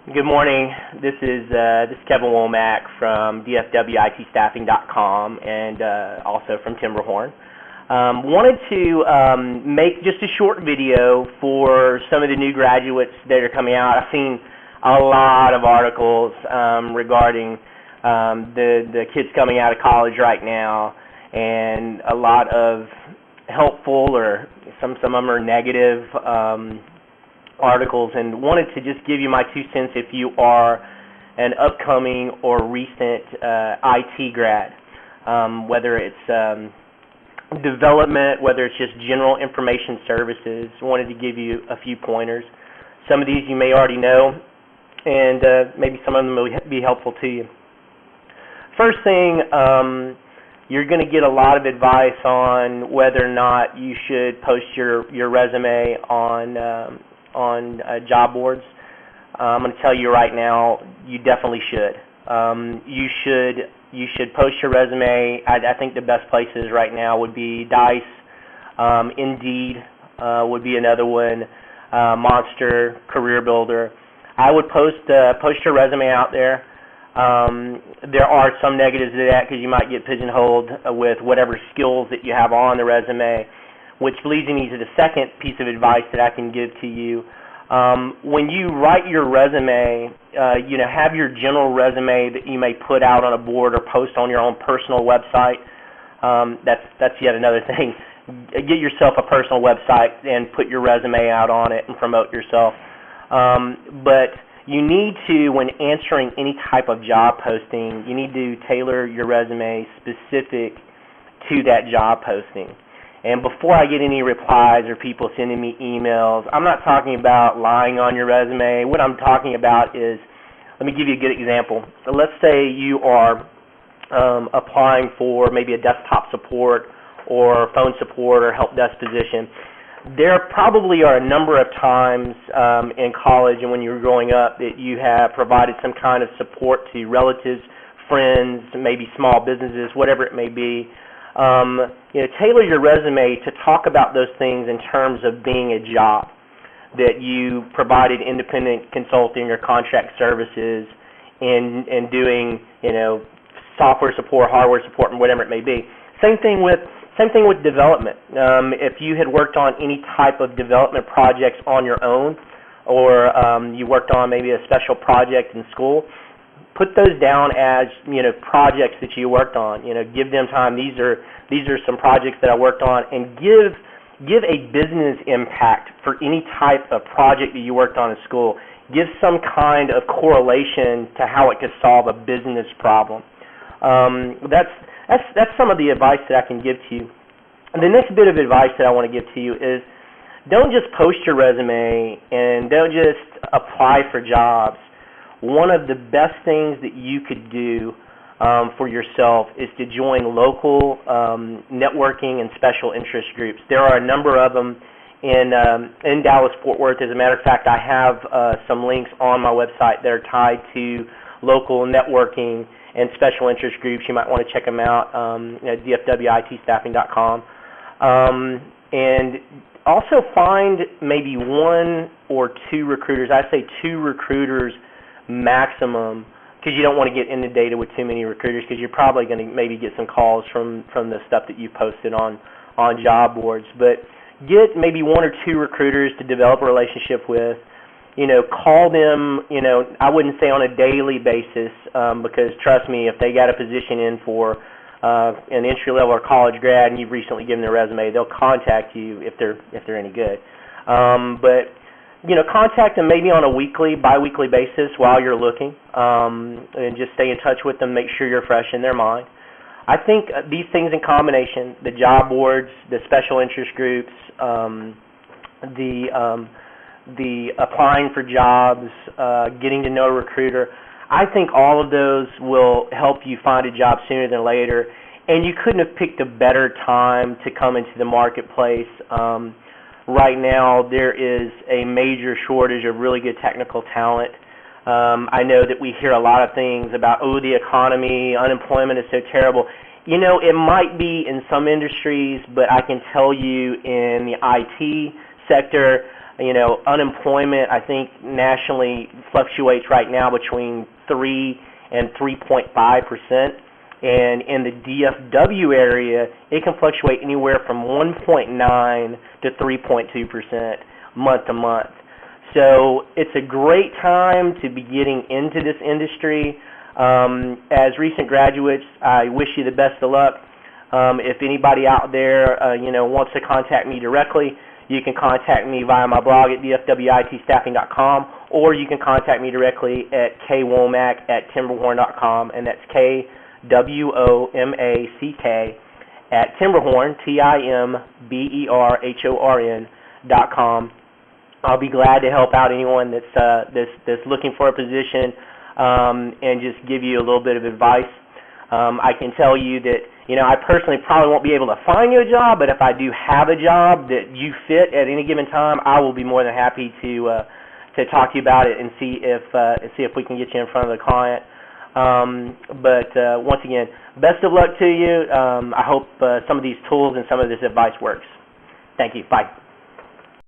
Good morning. This is Kevin Womack from DFWITstaffing.com and also from Timberhorn. Wanted to make just a short video for some of the new graduates that are coming out. I've seen a lot of articles regarding the kids coming out of college right now, and a lot of helpful or some of them are negative articles, and wanted to just give you my 2 cents if you are an upcoming or recent IT grad, whether it's development, whether it's just general information services. Wanted to give you a few pointers. Some of these you may already know, and maybe some of them will be helpful to you. First thing, you're going to get a lot of advice on whether or not you should post your resume on job boards. I'm going to tell you right now, you definitely should. You should post your resume. I think the best places right now would be Dice, Indeed would be another one, Monster, Career Builder. I would post your resume out there. There are some negatives to that because you might get pigeonholed with whatever skills that you have on the resume, which leads me to the second piece of advice that I can give to you. When you write your resume, have your general resume that you may put out on a board or post on your own personal website. That's yet another thing. Get yourself a personal website and put your resume out on it and promote yourself. But you need to, when answering any type of job posting, you need to tailor your resume specific to that job posting. And before I get any replies or people sending me emails, I'm not talking about lying on your resume. What I'm talking about is, let me give you a good example. So let's say you are applying for maybe a desktop support or phone support or help desk position. There probably are a number of times in college and when you were growing up that you have provided some kind of support to relatives, friends, maybe small businesses, whatever it may be. Tailor your resume to talk about those things in terms of being a job, that you provided independent consulting or contract services and doing, software support, hardware support, and whatever it may be. Same thing with development. If you had worked on any type of development projects on your own, or you worked on maybe a special project in school, put those down as projects that you worked on. Give them time. These are some projects that I worked on, and give a business impact for any type of project that you worked on in school. Give some kind of correlation to how it could solve a business problem. That's some of the advice that I can give to you. And the next bit of advice that I want to give to you is, don't just post your resume and don't just apply for jobs. One of the best things that you could do for yourself is to join local networking and special interest groups. There are a number of them in Dallas-Fort Worth. As a matter of fact, I have some links on my website that are tied to local networking and special interest groups. You might want to check them out at DFWITstaffing.com. And also find maybe 1 or 2 recruiters. I say 2 recruiters maximum, because you don't want to get inundated with too many recruiters, because you're probably going to maybe get some calls from the stuff that you posted on job boards. But get maybe 1 or 2 recruiters to develop a relationship with. Call them, I wouldn't say on a daily basis, because trust me, if they got a position in for an entry-level or college grad and you've recently given their resume, they'll contact you if they're any good. But contact them maybe on a weekly, bi-weekly basis while you're looking, and just stay in touch with them, make sure you're fresh in their mind. I think these things in combination, the job boards, the special interest groups, the applying for jobs, getting to know a recruiter, I think all of those will help you find a job sooner than later, and you couldn't have picked a better time to come into the marketplace. Right now, there is a major shortage of really good technical talent. I know that we hear a lot of things about, the economy, unemployment is so terrible. It might be in some industries, but I can tell you in the IT sector, unemployment, I think, nationally fluctuates right now between 3 and 3.5%. And in the DFW area, it can fluctuate anywhere from 1.9 to 3.2% month to month. So it's a great time to be getting into this industry. As recent graduates, I wish you the best of luck. If anybody out there, wants to contact me directly, you can contact me via my blog at dfwitstaffing.com, or you can contact me directly at kwomack@timberhorn.com, and that's KWOMACK @timberhorn, TIMBERHORN.com. I'll be glad to help out anyone that's looking for a position, and just give you a little bit of advice. I can tell you that, I personally probably won't be able to find you a job, but if I do have a job that you fit at any given time, I will be more than happy to talk to you about it and see if we can get you in front of the client. But once again, best of luck to you. I hope some of these tools and some of this advice works. Thank you. Bye.